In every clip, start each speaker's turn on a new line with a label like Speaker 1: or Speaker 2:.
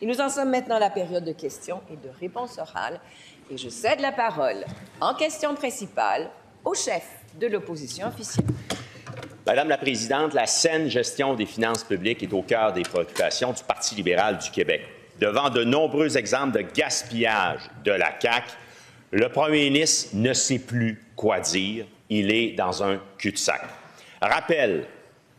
Speaker 1: Et nous en sommes maintenant à la période de questions et de réponses orales. Et je cède la parole en question principale au chef de l'opposition officielle.
Speaker 2: Madame la Présidente, la saine gestion des finances publiques est au cœur des préoccupations du Parti libéral du Québec. Devant de nombreux exemples de gaspillage de la CAQ, le premier ministre ne sait plus quoi dire. Il est dans un cul-de-sac. Rappel,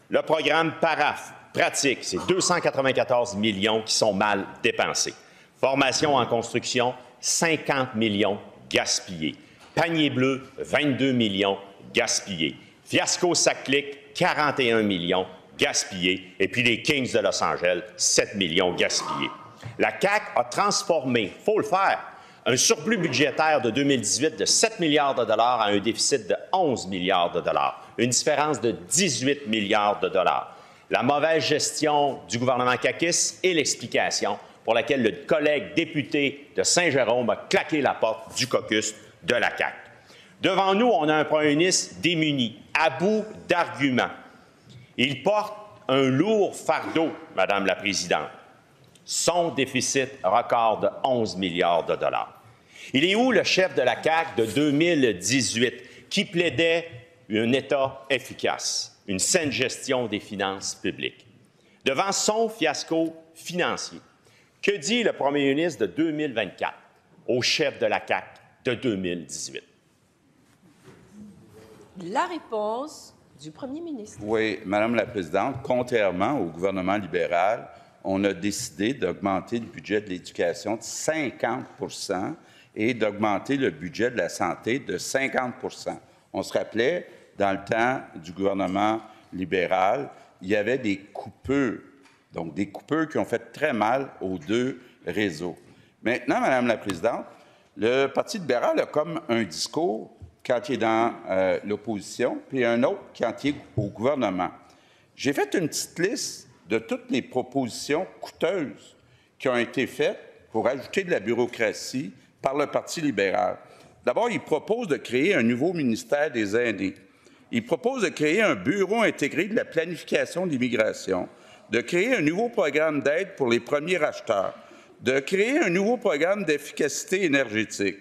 Speaker 2: le programme PARAF pratique, c'est 294 millions qui sont mal dépensés. Formation en construction, 50 millions gaspillés. Panier bleu, 22 millions gaspillés. Fiasco Saclic, 41 millions gaspillés. Et puis les Kings de Los Angeles, 7 millions gaspillés. La CAQ a transformé, il faut le faire, un surplus budgétaire de 2018 de 7 milliards de dollars à un déficit de 11 milliards de dollars, une différence de 18 milliards de dollars. La mauvaise gestion du gouvernement caquiste est l'explication pour laquelle le collègue député de Saint-Jérôme a claqué la porte du caucus de la CAQ. Devant nous, on a un premier ministre démuni, à bout d'arguments. Il porte un lourd fardeau, Madame la Présidente. Son déficit record de 11 milliards de dollars. Il est où le chef de la CAQ de 2018 qui plaidait un État efficace, une saine gestion des finances publiques? Devant son fiasco financier, que dit le premier ministre de 2024 au chef de la CAQ de 2018?
Speaker 1: La réponse du premier ministre.
Speaker 3: Oui, Madame la Présidente, contrairement au gouvernement libéral, on a décidé d'augmenter le budget de l'éducation de 50 et d'augmenter le budget de la santé de 50 On se rappelait, dans le temps du gouvernement libéral, il y avait des coupeurs, donc des coupeurs qui ont fait très mal aux deux réseaux. Maintenant, Madame la Présidente, le Parti libéral a comme un discours quand il est dans l'opposition, puis un autre quand il est au gouvernement. J'ai fait une petite liste de toutes les propositions coûteuses qui ont été faites pour ajouter de la bureaucratie par le Parti libéral. D'abord, il propose de créer un nouveau ministère des aînés. Il propose de créer un bureau intégré de la planification de l'immigration, de créer un nouveau programme d'aide pour les premiers acheteurs, de créer un nouveau programme d'efficacité énergétique,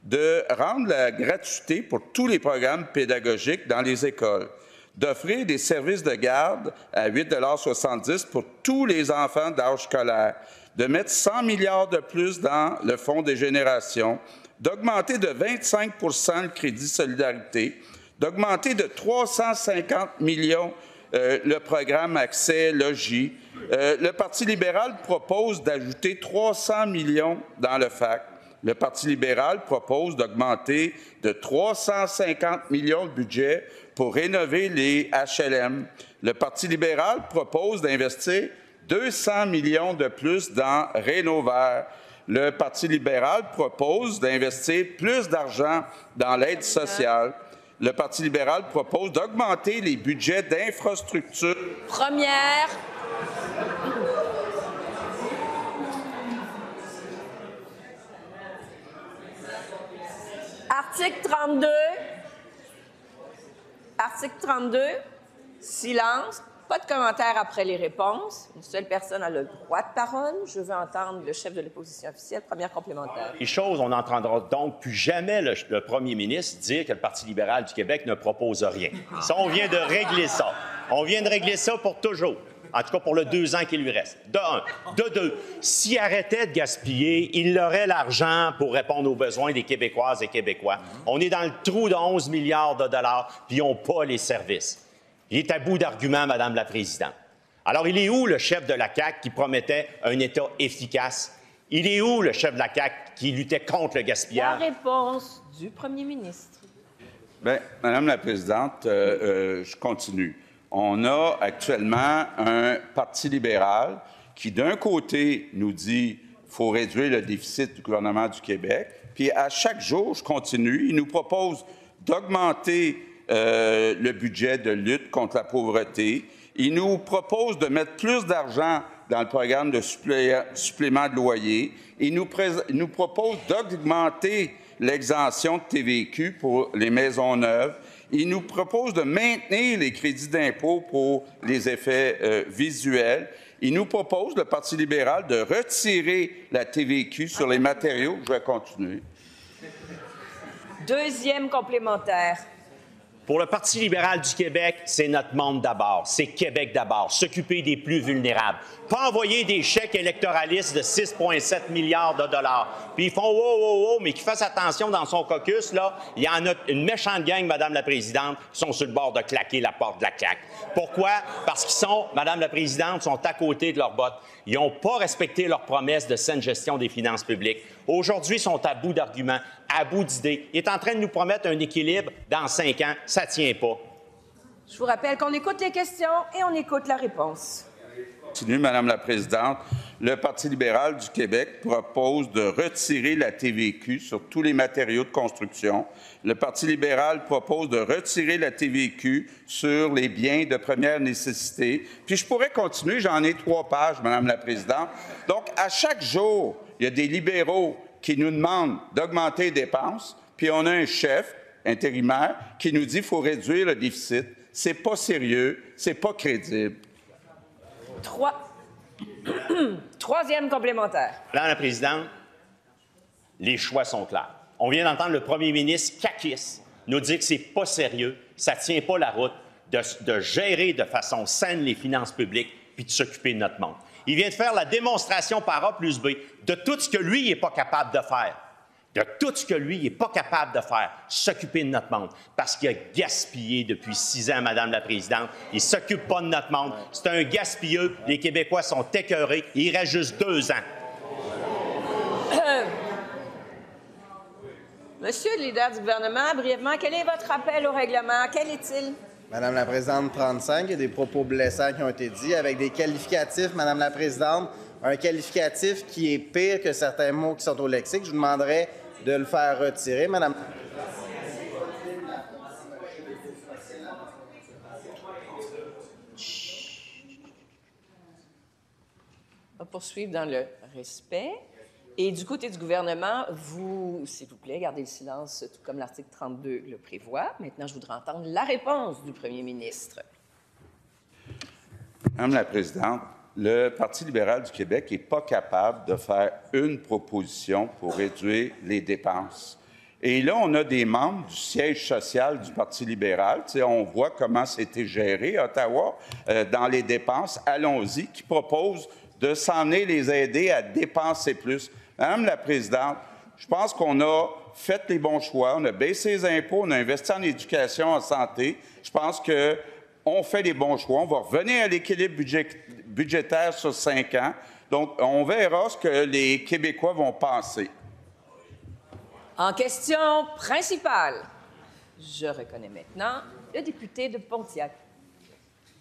Speaker 3: de rendre la gratuité pour tous les programmes pédagogiques dans les écoles, d'offrir des services de garde à 8,70 $ pour tous les enfants d'âge scolaire, de mettre 100 milliards de plus dans le Fonds des générations, d'augmenter de 25 le crédit solidarité, d'augmenter de 350 millions le programme Accès Logis. Le Parti libéral propose d'ajouter 300 millions dans le FAC. Le Parti libéral propose d'augmenter de 350 millions le budget pour rénover les HLM. Le Parti libéral propose d'investir 200 millions de plus dans Rénovert. Le Parti libéral propose d'investir plus d'argent dans l'aide sociale. Le Parti libéral propose d'augmenter les budgets d'infrastructures.
Speaker 1: Première. Article 32. Article 32. Silence. Pas de commentaires après les réponses. Une seule personne a le droit de parole. Je veux entendre le chef de l'opposition officielle. Première complémentaire.
Speaker 2: Les choses, on n'entendra donc plus jamais le premier ministre dire que le Parti libéral du Québec ne propose rien. Ça, on vient de régler ça. On vient de régler ça pour toujours. En tout cas, pour le 2 ans qui lui reste. De un. De deux, s'il arrêtait de gaspiller, il aurait l'argent pour répondre aux besoins des Québécoises et Québécois. On est dans le trou de 11 milliards de dollars, puis ils n'ont pas les services. Il est à bout d'arguments, Madame la Présidente. Alors, il est où le chef de la CAQ qui promettait un État efficace? Il est où le chef de la CAQ qui luttait contre le gaspillage?
Speaker 1: La réponse du premier ministre.
Speaker 3: Bien, Madame la Présidente, je continue. On a actuellement un Parti libéral qui, d'un côté, nous dit qu'il faut réduire le déficit du gouvernement du Québec, puis à chaque jour, je continue, il nous propose d'augmenter le budget de lutte contre la pauvreté. Il nous propose de mettre plus d'argent dans le programme de supplément de loyer. Il nous propose d'augmenter l'exemption de TVQ pour les maisons neuves. Il nous propose de maintenir les crédits d'impôt pour les effets visuels. Il nous propose, le Parti libéral, de retirer la TVQ sur les matériaux. Je vais continuer.
Speaker 1: Deuxième complémentaire.
Speaker 2: Pour le Parti libéral du Québec, c'est notre monde d'abord, c'est Québec d'abord, s'occuper des plus vulnérables. Pas envoyer des chèques électoralistes de 6,7 milliards de dollars. Puis ils font « wow, wow, wow », mais qu'ils fassent attention dans son caucus, là, il y en a une méchante gang, Madame la Présidente, qui sont sur le bord de claquer la porte de la CAQ. Pourquoi? Parce qu'ils sont, Madame la Présidente, sont à côté de leurs bottes. Ils n'ont pas respecté leurs promesses de saine gestion des finances publiques. Aujourd'hui, ils sont à bout d'arguments, à bout d'idées. Ils sont en train de nous promettre un équilibre dans 5 ans. Ça ne tient pas.
Speaker 1: Je vous rappelle qu'on écoute les questions et on écoute la réponse.
Speaker 3: Continue, Madame la Présidente. Le Parti libéral du Québec propose de retirer la TVQ sur tous les matériaux de construction. Le Parti libéral propose de retirer la TVQ sur les biens de première nécessité. Puis je pourrais continuer, j'en ai 3 pages, Madame la Présidente. Donc, à chaque jour, il y a des libéraux qui nous demandent d'augmenter les dépenses, puis on a un chef intérimaire qui nous dit qu'il faut réduire le déficit. C'est pas sérieux, c'est pas crédible.
Speaker 1: Troisième complémentaire.
Speaker 2: Madame la Présidente, les choix sont clairs. On vient d'entendre le premier ministre caquiste nous dire que c'est pas sérieux, ça ne tient pas la route de gérer de façon saine les finances publiques puis de s'occuper de notre monde. Il vient de faire la démonstration par A plus B de tout ce que lui n'est pas capable de faire. De tout ce que lui n'est pas capable de faire, s'occuper de notre monde. Parce qu'il a gaspillé depuis 6 ans, Madame la Présidente. Il ne s'occupe pas de notre monde. C'est un gaspilleux. Les Québécois sont écœurés. Il reste juste 2 ans.
Speaker 1: Monsieur le leader du gouvernement, brièvement, quel est votre rappel au règlement? Quel est-il?
Speaker 4: Madame la Présidente, 35, il y a des propos blessants qui ont été dits avec des qualificatifs, Madame la Présidente. Un qualificatif qui est pire que certains mots qui sont au lexique. Je vous demanderais de le faire retirer, Madame.
Speaker 1: On va poursuivre dans le respect. Et du côté du gouvernement, vous, s'il vous plaît, gardez le silence, tout comme l'article 32 le prévoit. Maintenant, je voudrais entendre la réponse du premier ministre.
Speaker 3: Madame la Présidente, le Parti libéral du Québec n'est pas capable de faire une proposition pour réduire les dépenses. Et là, on a des membres du siège social du Parti libéral, on voit comment c'était géré à Ottawa dans les dépenses, allons-y, qui proposent de s'en aller les aider à dépenser plus. Madame la Présidente, je pense qu'on a fait les bons choix, on a baissé les impôts, on a investi en éducation, en santé. Je pense qu'on fait les bons choix. On va revenir à l'équilibre budgétaire sur 5 ans. Donc, on verra ce que les Québécois vont penser.
Speaker 1: En question principale, je reconnais maintenant le député de Pontiac.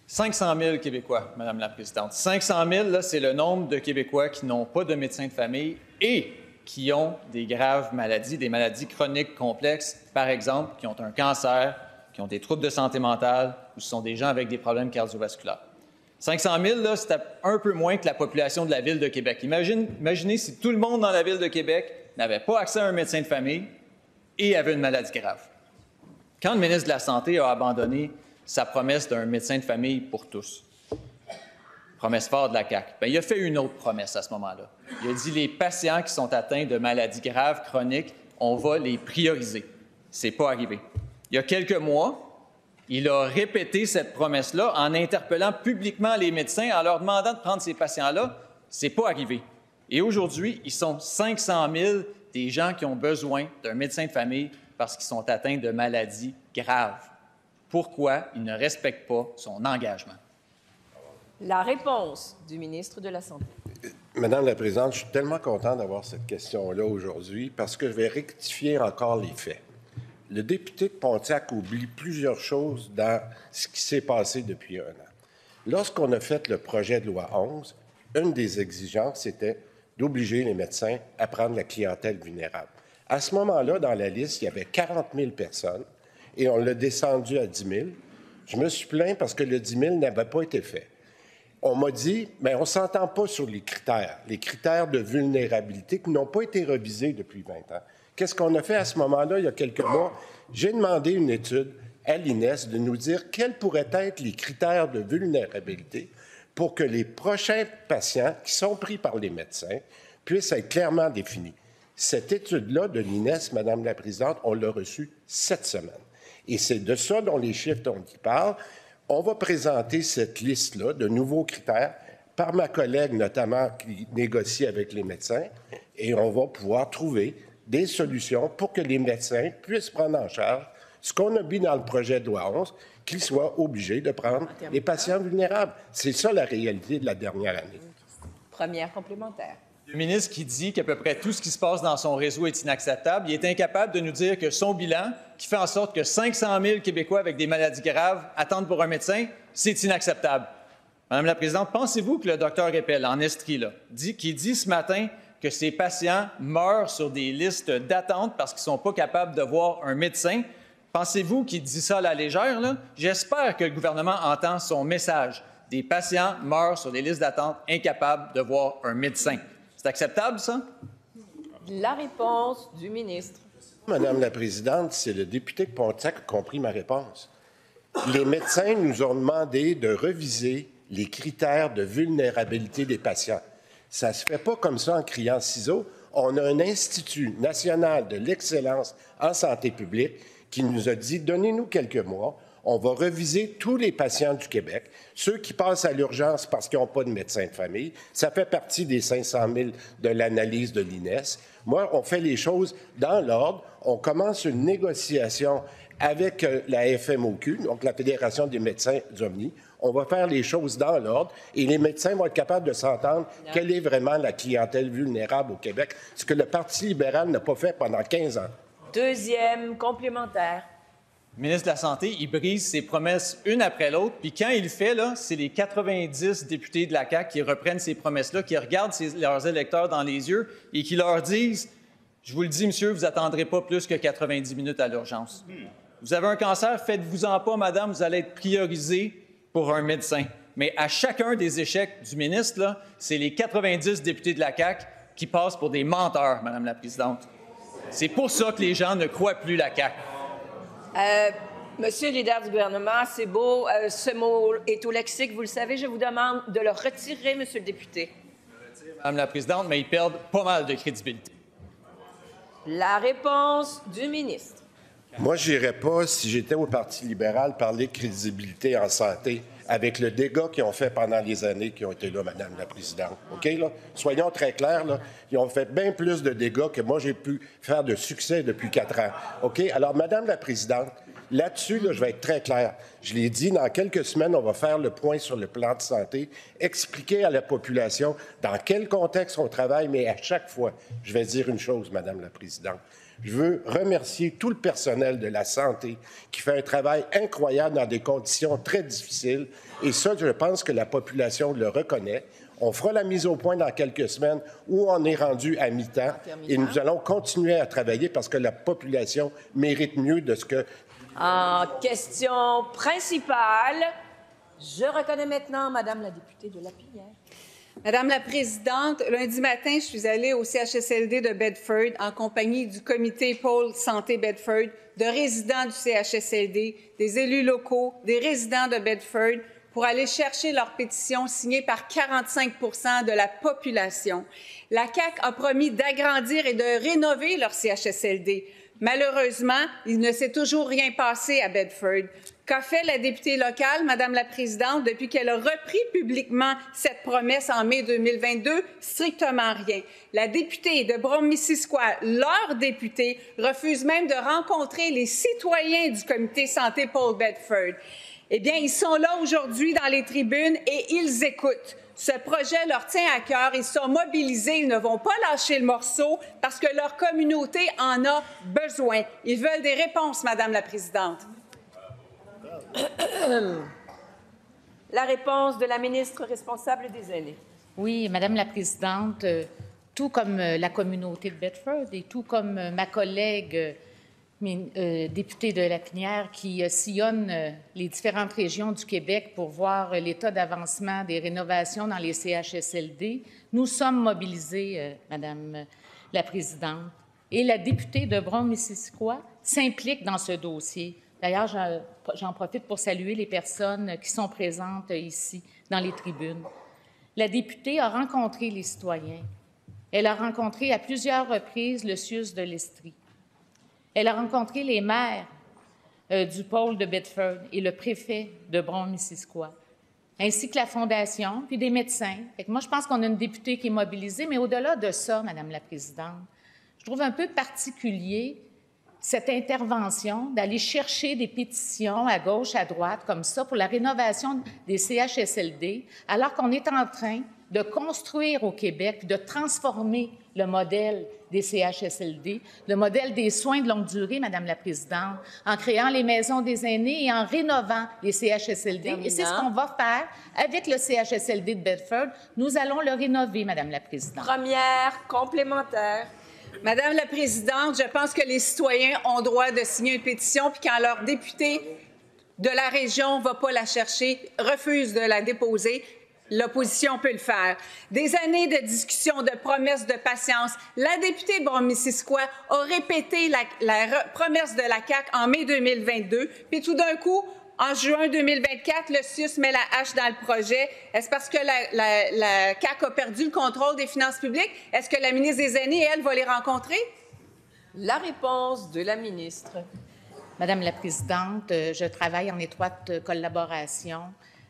Speaker 5: 500 000 Québécois, Madame la Présidente. 500 000, là, c'est le nombre de Québécois qui n'ont pas de médecin de famille et qui ont des graves maladies, des maladies chroniques complexes, par exemple, qui ont un cancer, qui ont des troubles de santé mentale ou ce sont des gens avec des problèmes cardiovasculaires. 500 000, là, c'est un peu moins que la population de la Ville de Québec. Imaginez si tout le monde dans la Ville de Québec n'avait pas accès à un médecin de famille et avait une maladie grave. Quand le ministre de la Santé a abandonné sa promesse d'un médecin de famille pour tous, promesse forte de la CAQ, bien, il a fait une autre promesse à ce moment-là. Il a dit les patients qui sont atteints de maladies graves, chroniques, on va les prioriser. Ce n'est pas arrivé. Il y a quelques mois, il a répété cette promesse-là en interpellant publiquement les médecins, en leur demandant de prendre ces patients-là. Ce n'est pas arrivé. Et aujourd'hui, ils sont 500 000 des gens qui ont besoin d'un médecin de famille parce qu'ils sont atteints de maladies graves. Pourquoi il ne respecte pas son engagement?
Speaker 1: La réponse du ministre de la Santé.
Speaker 6: Madame la Présidente, je suis tellement content d'avoir cette question-là aujourd'hui parce que je vais rectifier encore les faits. Le député de Pontiac oublie plusieurs choses dans ce qui s'est passé depuis 1 an. Lorsqu'on a fait le projet de loi 11, une des exigences, c'était d'obliger les médecins à prendre la clientèle vulnérable. À ce moment-là, dans la liste, il y avait 40 000 personnes et on l'a descendu à 10 000. Je me suis plaint parce que le 10 000 n'avait pas été fait. On m'a dit, mais on ne s'entend pas sur les critères de vulnérabilité qui n'ont pas été revisés depuis 20 ans. Qu'est-ce qu'on a fait à ce moment-là, il y a quelques mois? J'ai demandé une étude à l'INES de nous dire quels pourraient être les critères de vulnérabilité pour que les prochains patients qui sont pris par les médecins puissent être clairement définis. Cette étude-là de l'INES, Madame la Présidente, on l'a reçue cette semaine. Et c'est de ça dont les chiffres dont il parle. On va présenter cette liste-là de nouveaux critères par ma collègue, notamment, qui négocie avec les médecins, et on va pouvoir trouver des solutions pour que les médecins puissent prendre en charge ce qu'on a mis dans le projet de loi 11, qu'ils soient obligés de prendre les patients vulnérables. C'est ça la réalité de la dernière année.
Speaker 1: Première complémentaire.
Speaker 5: Le ministre qui dit qu'à peu près tout ce qui se passe dans son réseau est inacceptable, il est incapable de nous dire que son bilan, qui fait en sorte que 500 000 Québécois avec des maladies graves attendent pour un médecin, c'est inacceptable. Madame la Présidente, pensez-vous que le docteur Eppel, en Estrie, qui dit ce matin que ces patients meurent sur des listes d'attente parce qu'ils ne sont pas capables de voir un médecin, pensez-vous qu'il dit ça à la légère, là? J'espère que le gouvernement entend son message. Des patients meurent sur des listes d'attente incapables de voir un médecin. C'est acceptable, ça?
Speaker 1: La réponse du ministre.
Speaker 6: Madame la Présidente, c'est le député de Pontiac qui a compris ma réponse. Les médecins nous ont demandé de reviser les critères de vulnérabilité des patients. Ça ne se fait pas comme ça en criant ciseaux. On a un Institut national de l'excellence en santé publique qui nous a dit « Donnez-nous quelques mois, on va reviser tous les patients du Québec, ceux qui passent à l'urgence parce qu'ils n'ont pas de médecin de famille. Ça fait partie des 500 000 de l'analyse de l'INES. Moi, on fait les choses dans l'ordre. On commence une négociation avec la FMOQ, donc la Fédération des médecins d'Omni. On va faire les choses dans l'ordre et les médecins vont être capables de s'entendre quelle est vraiment la clientèle vulnérable au Québec, ce que le Parti libéral n'a pas fait pendant 15 ans.
Speaker 1: Deuxième complémentaire.
Speaker 5: Le ministre de la Santé, il brise ses promesses une après l'autre, puis quand il le fait, là, c'est les 90 députés de la CAQ qui reprennent ces promesses-là, qui regardent leurs électeurs dans les yeux et qui leur disent « Je vous le dis, monsieur, vous n'attendrez pas plus que 90 minutes à l'urgence. Vous avez un cancer, faites-vous-en pas, madame, vous allez être priorisé pour un médecin. » Mais à chacun des échecs du ministre, là, c'est les 90 députés de la CAQ qui passent pour des menteurs, Madame la Présidente. C'est pour ça que les gens ne croient plus la CAQ.
Speaker 1: Monsieur le leader du gouvernement, c'est beau, ce mot est au lexique, vous le savez, je vous demande de le retirer, monsieur le député.
Speaker 5: Madame la Présidente, mais ils perdent pas mal de crédibilité.
Speaker 1: La réponse du ministre.
Speaker 6: Moi, je n'irais pas, si j'étais au Parti libéral, parler de crédibilité en santé avec le dégât qu'ils ont fait pendant les années qui ont été là, Madame la Présidente. OK, là? Soyons très clairs, là. Ils ont fait bien plus de dégâts que moi, j'ai pu faire de succès depuis 4 ans. OK? Alors, Madame la Présidente, là-dessus, là, je vais être très clair. Je l'ai dit, dans quelques semaines, on va faire le point sur le plan de santé, expliquer à la population dans quel contexte on travaille, mais à chaque fois, je vais dire une chose, Madame la Présidente. Je veux remercier tout le personnel de la santé qui fait un travail incroyable dans des conditions très difficiles. Et ça, je pense que la population le reconnaît. On fera la mise au point dans quelques semaines où on est rendu à mi-temps. Et nous allons continuer à travailler parce que la population mérite mieux de ce que...
Speaker 1: En question principale, je reconnais maintenant Madame la députée de Lapinière.
Speaker 7: Madame la Présidente, lundi matin, je suis allée au CHSLD de Bedford en compagnie du comité Pôle Santé Bedford, de résidents du CHSLD, des élus locaux, des résidents de Bedford, pour aller chercher leur pétition signée par 45 % de la population. La CAQ a promis d'agrandir et de rénover leur CHSLD. Malheureusement, il ne s'est toujours rien passé à Bedford. Qu'a fait la députée locale, Madame la Présidente, depuis qu'elle a repris publiquement cette promesse en mai 2022? Strictement rien. La députée de Brome-Missisquoi, leur députée, refuse même de rencontrer les citoyens du comité santé Paul Bedford. Eh bien, ils sont là aujourd'hui dans les tribunes et ils écoutent. Ce projet leur tient à cœur, ils sont mobilisés, ils ne vont pas lâcher le morceau parce que leur communauté en a besoin. Ils veulent des réponses, Madame la Présidente.
Speaker 1: La réponse de la ministre responsable des aînés.
Speaker 8: Oui, Madame la Présidente, tout comme la communauté de Bedford et tout comme ma collègue députée de Lapinière qui sillonne les différentes régions du Québec pour voir l'état d'avancement des rénovations dans les CHSLD, nous sommes mobilisés, Madame la Présidente. Et la députée de Brome-Missisquoi s'implique dans ce dossier. D'ailleurs, j'en profite pour saluer les personnes qui sont présentes ici, dans les tribunes. La députée a rencontré les citoyens. Elle a rencontré à plusieurs reprises le CIUS de l'Estrie. Elle a rencontré les maires du pôle de Bedford et le préfet de Brome-Missisquoi, ainsi que la Fondation, puis des médecins. Fait que moi, je pense qu'on a une députée qui est mobilisée, mais au-delà de ça, Madame la Présidente, je trouve un peu particulier cette intervention d'aller chercher des pétitions à gauche, à droite, comme ça, pour la rénovation des CHSLD, alors qu'on est en train de construire au Québec, de transformer le modèle des CHSLD, le modèle des soins de longue durée, Madame la Présidente, en créant les maisons des aînés et en rénovant les CHSLD. Et c'est ce qu'on va faire avec le CHSLD de Bedford. Nous allons le rénover, Madame la Présidente.
Speaker 1: Première complémentaire.
Speaker 7: Madame la Présidente, je pense que les citoyens ont droit de signer une pétition, puis quand leur député de la région ne va pas la chercher, refuse de la déposer, l'opposition peut le faire. Des années de discussion, de promesses de patience. La députée Brome-Missisquoi a répété la promesse de la CAQ en mai 2022, puis tout d'un coup, en juin 2024, le CIUS met la hache dans le projet. Est-ce parce que la CAQ a perdu le contrôle des finances publiques? Est-ce que la ministre des Aînés, elle, va les rencontrer?
Speaker 1: La réponse de la ministre.
Speaker 8: Madame la Présidente, je travaille en étroite collaboration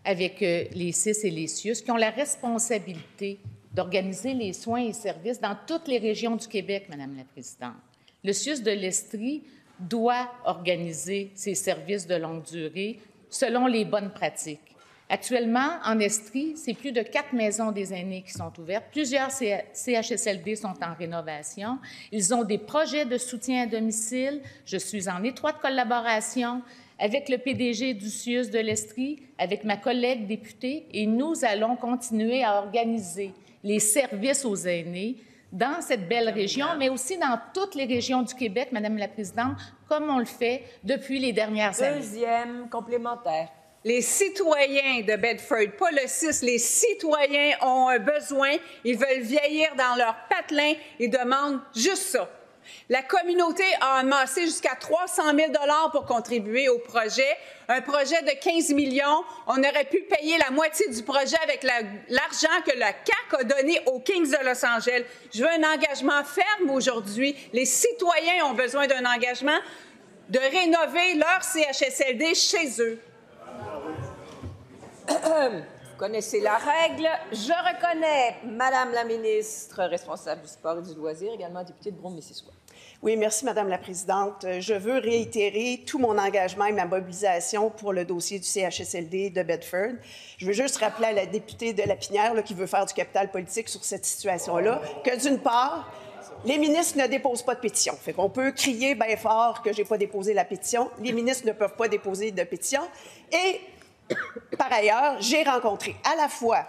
Speaker 8: avec les CIS et les CIUS qui ont la responsabilité d'organiser les soins et services dans toutes les régions du Québec, Madame la Présidente. Le CIUS de l'Estrie doit organiser ses services de longue durée selon les bonnes pratiques. Actuellement, en Estrie, c'est plus de 4 maisons des aînés qui sont ouvertes. Plusieurs CHSLD sont en rénovation. Ils ont des projets de soutien à domicile. Je suis en étroite collaboration avec le PDG du CIUS de l'Estrie, avec ma collègue députée, et nous allons continuer à organiser les services aux aînés dans cette belle région, mais aussi dans toutes les régions du Québec, Madame la Présidente, comme on le fait depuis les dernières années.
Speaker 1: Deuxième complémentaire.
Speaker 7: Les citoyens de Bedford, pas le CIS, les citoyens ont un besoin, ils veulent vieillir dans leur patelin, ils demandent juste ça. La communauté a amassé jusqu'à 300 000 $ pour contribuer au projet. Un projet de 15 millions. On aurait pu payer la moitié du projet avec l'argent que la CAQ a donné aux Kings de Los Angeles. Je veux un engagement ferme aujourd'hui. Les citoyens ont besoin d'un engagement de rénover leur CHSLD chez eux.
Speaker 1: Vous connaissez la règle. Je reconnais Madame la ministre responsable du sport et du loisir, également députée de Brome-Missisquoi.
Speaker 9: Oui, merci, Madame la Présidente. Je veux réitérer tout mon engagement et ma mobilisation pour le dossier du CHSLD de Bedford. Je veux juste rappeler à la députée de Lapinière qui veut faire du capital politique sur cette situation-là que, d'une part, les ministres ne déposent pas de pétition. Fait qu'on peut crier bien fort que je n'ai pas déposé la pétition. Les ministres ne peuvent pas déposer de pétition. Et, par ailleurs, j'ai rencontré à la fois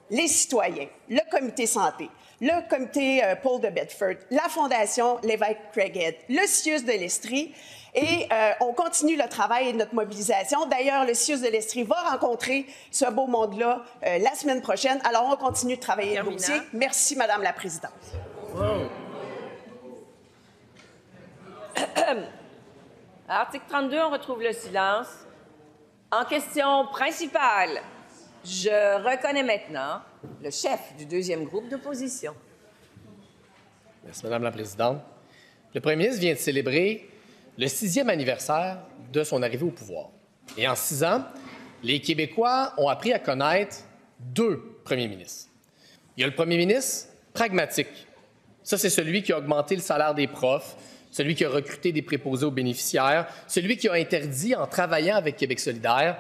Speaker 9: les citoyens, le comité santé, le comité Paul de Bedford, la Fondation l'évêque Craighead, le CIUS de l'Estrie, et on continue le travail et notre mobilisation. D'ailleurs, le CIUS de l'Estrie va rencontrer ce beau monde-là la semaine prochaine. Alors, on continue de travailler le dossier. Merci, Madame la Présidente.
Speaker 1: Wow. À l'article 32, on retrouve le silence. En question principale, je reconnais maintenant le chef du deuxième groupe d'opposition.
Speaker 10: Merci, Madame la Présidente. Le premier ministre vient de célébrer le 6e anniversaire de son arrivée au pouvoir. Et en 6 ans, les Québécois ont appris à connaître 2 premiers ministres. Il y a le premier ministre pragmatique. Ça, c'est celui qui a augmenté le salaire des profs, celui qui a recruté des préposés aux bénéficiaires, celui qui a interdit, en travaillant avec Québec solidaire,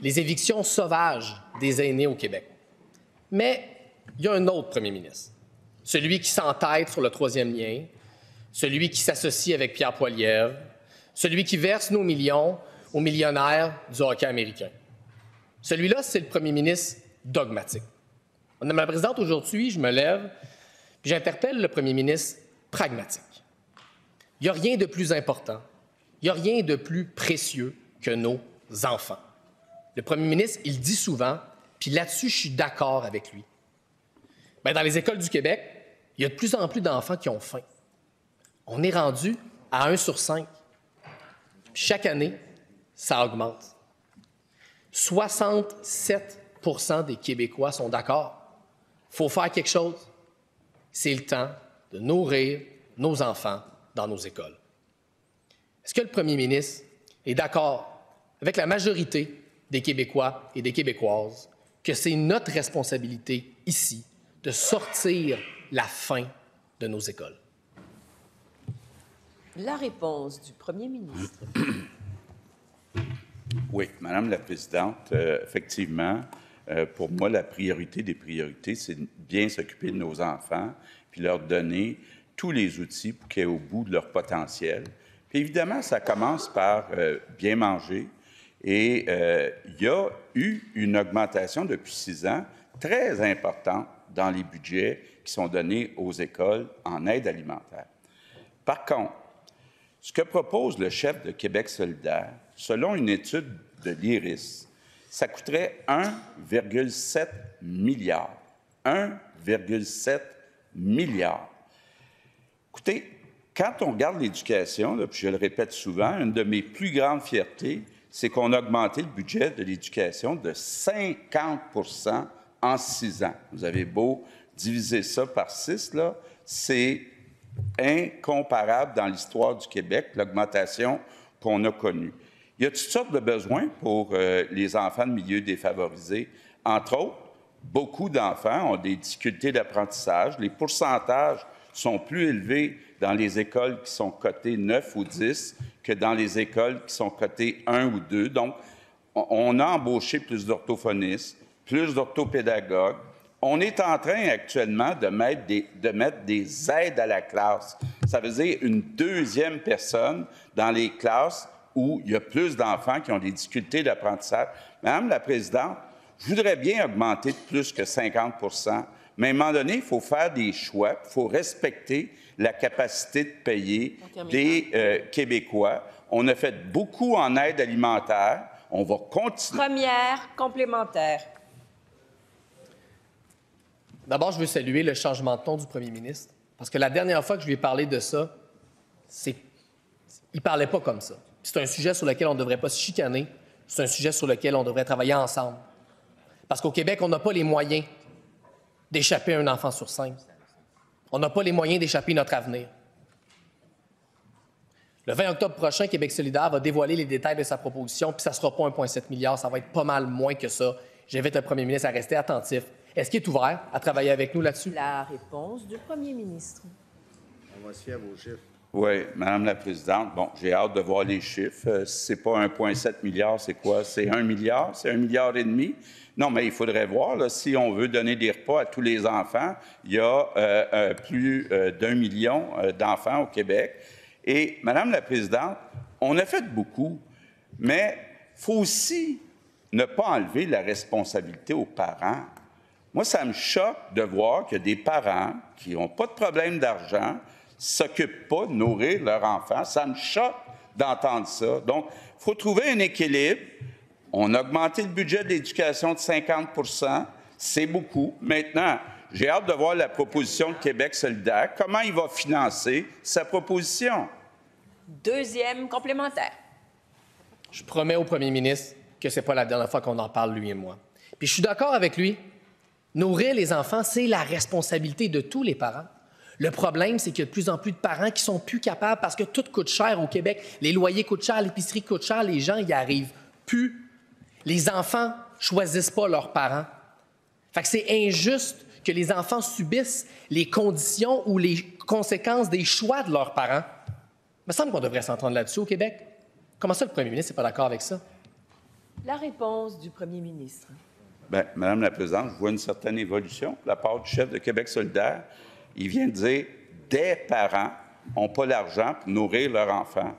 Speaker 10: les évictions sauvages des aînés au Québec. Mais il y a un autre premier ministre, celui qui s'entête sur le 3e lien, celui qui s'associe avec Pierre Poilievre, celui qui verse nos millions aux millionnaires du hockey américain. Celui-là, c'est le premier ministre dogmatique. Madame la Présidente, aujourd'hui, je me lève et j'interpelle le premier ministre pragmatique. Il n'y a rien de plus important, il n'y a rien de plus précieux que nos enfants. Le premier ministre, il dit souvent, puis là-dessus, je suis d'accord avec lui. Bien, dans les écoles du Québec, il y a de plus en plus d'enfants qui ont faim. On est rendu à 1 sur 5. Chaque année, ça augmente. 67 des Québécois sont d'accord. Il faut faire quelque chose. C'est le temps de nourrir nos enfants dans nos écoles. Est-ce que le premier ministre est d'accord avec la majorité des Québécois et des Québécoises que c'est notre responsabilité ici de sortir la faim de nos écoles?
Speaker 1: La réponse du premier ministre.
Speaker 3: Oui, Madame la Présidente, effectivement, pour moi, la priorité des priorités, c'est de bien s'occuper de nos enfants puis leur donner tous les outils pour qu'ils aient au bout de leur potentiel. Puis évidemment, ça commence par bien manger. Et il y a eu une augmentation depuis 6 ans très importante dans les budgets qui sont donnés aux écoles en aide alimentaire. Par contre, ce que propose le chef de Québec solidaire, selon une étude de l'IRIS, ça coûterait 1,7 milliard. 1,7 milliard. Écoutez, quand on regarde l'éducation, puis je le répète souvent, une de mes plus grandes fiertés, c'est qu'on a augmenté le budget de l'éducation de 50 % en 6 ans. Vous avez beau diviser ça par 6, là, c'est incomparable dans l'histoire du Québec, l'augmentation qu'on a connue. Il y a toutes sortes de besoins pour les enfants de milieux défavorisés. Entre autres, beaucoup d'enfants ont des difficultés d'apprentissage. Les pourcentages sont plus élevés dans les écoles qui sont cotées 9 ou 10 que dans les écoles qui sont cotées 1 ou 2. Donc, on a embauché plus d'orthophonistes, plus d'orthopédagogues. On est en train actuellement de mettre des aides à la classe. Ça veut dire une deuxième personne dans les classes où il y a plus d'enfants qui ont des difficultés d'apprentissage. Madame la Présidente, je voudrais bien augmenter de plus que 50 %, mais à un moment donné, il faut faire des choix, il faut respecter la capacité de payer des Québécois. On a fait beaucoup en aide alimentaire. On va continuer.
Speaker 1: Première complémentaire.
Speaker 10: D'abord, je veux saluer le changement de ton du premier ministre, parce que la dernière fois que je lui ai parlé de ça, il ne parlait pas comme ça. C'est un sujet sur lequel on ne devrait pas se chicaner. C'est un sujet sur lequel on devrait travailler ensemble. Parce qu'au Québec, on n'a pas les moyens d'échapper à un enfant sur 5. On n'a pas les moyens d'échapper à notre avenir. Le 20 octobre prochain, Québec solidaire va dévoiler les détails de sa proposition, puis ça ne sera pas 1,7 milliard, ça va être pas mal moins que ça. J'invite le premier ministre à rester attentif. Est-ce qu'il est ouvert à travailler avec nous là-dessus?
Speaker 1: La réponse du premier ministre.
Speaker 4: On va se fier à vos chiffres.
Speaker 3: Oui, Madame la Présidente, bon, j'ai hâte de voir les chiffres. Si ce n'est pas 1,7 milliard, c'est quoi? C'est 1 milliard? C'est 1,5 milliard? Non, mais il faudrait voir, là, si on veut donner des repas à tous les enfants, il y a plus d'1 million d'enfants au Québec. Et, Madame la Présidente, on a fait beaucoup, mais il faut aussi ne pas enlever la responsabilité aux parents. Moi, ça me choque de voir que des parents qui n'ont pas de problème d'argent ne s'occupent pas de nourrir leur enfant. Ça me choque d'entendre ça. Donc, il faut trouver un équilibre. On a augmenté le budget de l'éducation de 50 %. C'est beaucoup. Maintenant, j'ai hâte de voir la proposition de Québec solidaire. Comment il va financer sa proposition?
Speaker 1: Deuxième complémentaire.
Speaker 10: Je promets au premier ministre que ce n'est pas la dernière fois qu'on en parle, lui et moi. Puis je suis d'accord avec lui. Nourrir les enfants, c'est la responsabilité de tous les parents. Le problème, c'est qu'il y a de plus en plus de parents qui sont plus capables parce que tout coûte cher au Québec. Les loyers coûtent cher, l'épicerie coûte cher, les gens y arrivent plus. Les enfants choisissent pas leurs parents. Fait que c'est injuste que les enfants subissent les conditions ou les conséquences des choix de leurs parents. Il me semble qu'on devrait s'entendre là-dessus au Québec. Comment ça, le premier ministre n'est pas d'accord avec ça?
Speaker 1: La réponse du premier ministre.
Speaker 3: Bien, Madame la Présidente, je vois une certaine évolution de la part du chef de Québec solidaire. Il vient de dire « des parents n'ont pas l'argent pour nourrir leurs enfants ».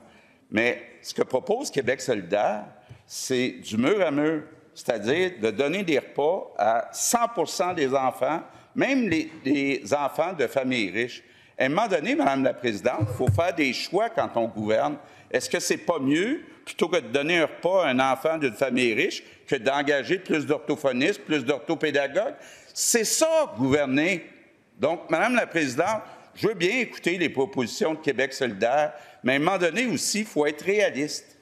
Speaker 3: Mais ce que propose Québec solidaire, c'est du mur à mur, c'est-à-dire de donner des repas à 100 % des enfants, même les enfants de familles riches. À un moment donné, Madame la Présidente, il faut faire des choix quand on gouverne. Est-ce que c'est pas mieux, plutôt que de donner un repas à un enfant d'une famille riche, que d'engager plus d'orthophonistes, plus d'orthopédagogues? C'est ça, gouverner. Donc, Madame la Présidente, je veux bien écouter les propositions de Québec solidaire, mais à un moment donné aussi, il faut être réaliste.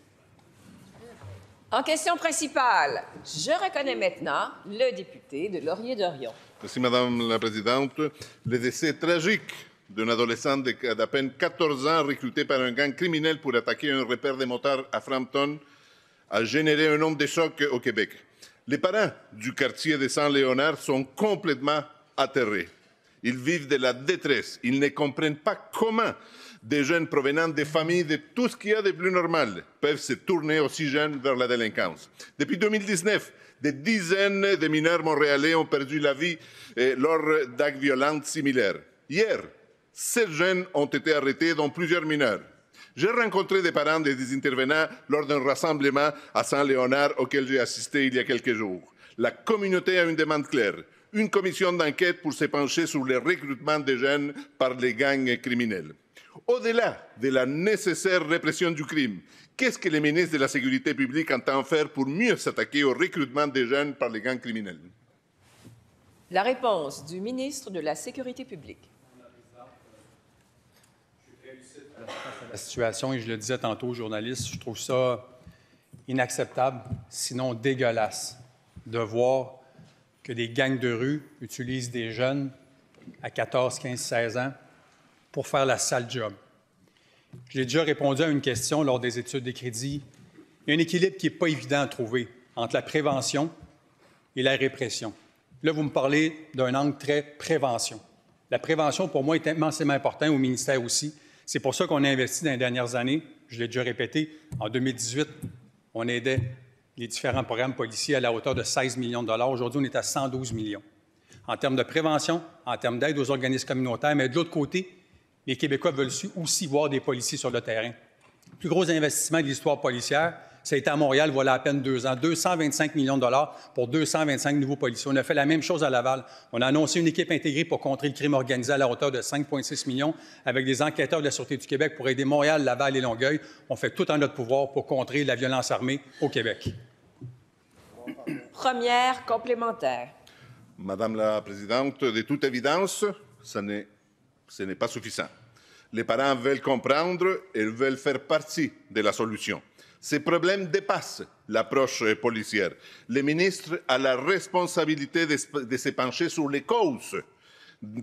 Speaker 1: En question principale, je reconnais maintenant le député de Laurier-Dorion.
Speaker 11: Merci, Madame la Présidente. Le décès tragique d'un adolescent d'à peine 14 ans recruté par un gang criminel pour attaquer un repère de motards à Frampton a généré un onde de choc au Québec. Les parents du quartier de Saint-Léonard sont complètement atterrés. Ils vivent de la détresse. Ils ne comprennent pas comment des jeunes provenant des familles de tout ce qu'il y a de plus normal peuvent se tourner aussi jeunes vers la délinquance. Depuis 2019, des dizaines de mineurs montréalais ont perdu la vie lors d'actes violents similaires. Hier, 7 jeunes ont été arrêtés, dont plusieurs mineurs. J'ai rencontré des parents et des intervenants lors d'un rassemblement à Saint-Léonard auquel j'ai assisté il y a quelques jours. La communauté a une demande claire, une commission d'enquête pour se pencher sur le recrutement des jeunes par les gangs criminels. Au-delà de la nécessaire répression du crime, qu'est-ce que le ministre de la Sécurité publique entend faire pour mieux s'attaquer au recrutement des jeunes par les gangs criminels?
Speaker 1: La réponse du ministre de la Sécurité publique.
Speaker 12: La situation, et je le disais tantôt aux journalistes, je trouve ça inacceptable, sinon dégueulasse, de voir que des gangs de rue utilisent des jeunes à 14, 15, 16 ans pour faire la sale job. J'ai déjà répondu à une question lors des études des crédits. Il y a un équilibre qui n'est pas évident à trouver entre la prévention et la répression. Là, vous me parlez d'un angle très prévention. La prévention, pour moi, est immensément importante, au ministère aussi. C'est pour ça qu'on a investi dans les dernières années. Je l'ai déjà répété, en 2018, on aidait les différents programmes policiers à la hauteur de 16 millions de dollars. Aujourd'hui, on est à 112 millions. En termes de prévention, en termes d'aide aux organismes communautaires, mais de l'autre côté, les Québécois veulent aussi voir des policiers sur le terrain. Le plus gros investissement de l'histoire policière, ça a été à Montréal, voilà à peine 2 ans. 225 millions de dollars pour 225 nouveaux policiers. On a fait la même chose à Laval. On a annoncé une équipe intégrée pour contrer le crime organisé à la hauteur de 5,6 millions avec des enquêteurs de la Sûreté du Québec pour aider Montréal, Laval et Longueuil. On fait tout en notre pouvoir pour contrer la violence armée au Québec.
Speaker 1: Première complémentaire.
Speaker 11: Madame la Présidente, de toute évidence, ce n'est pas suffisant. Les parents veulent comprendre et veulent faire partie de la solution. Ces problèmes dépassent l'approche policière. Le ministre a la responsabilité de se pencher sur les causes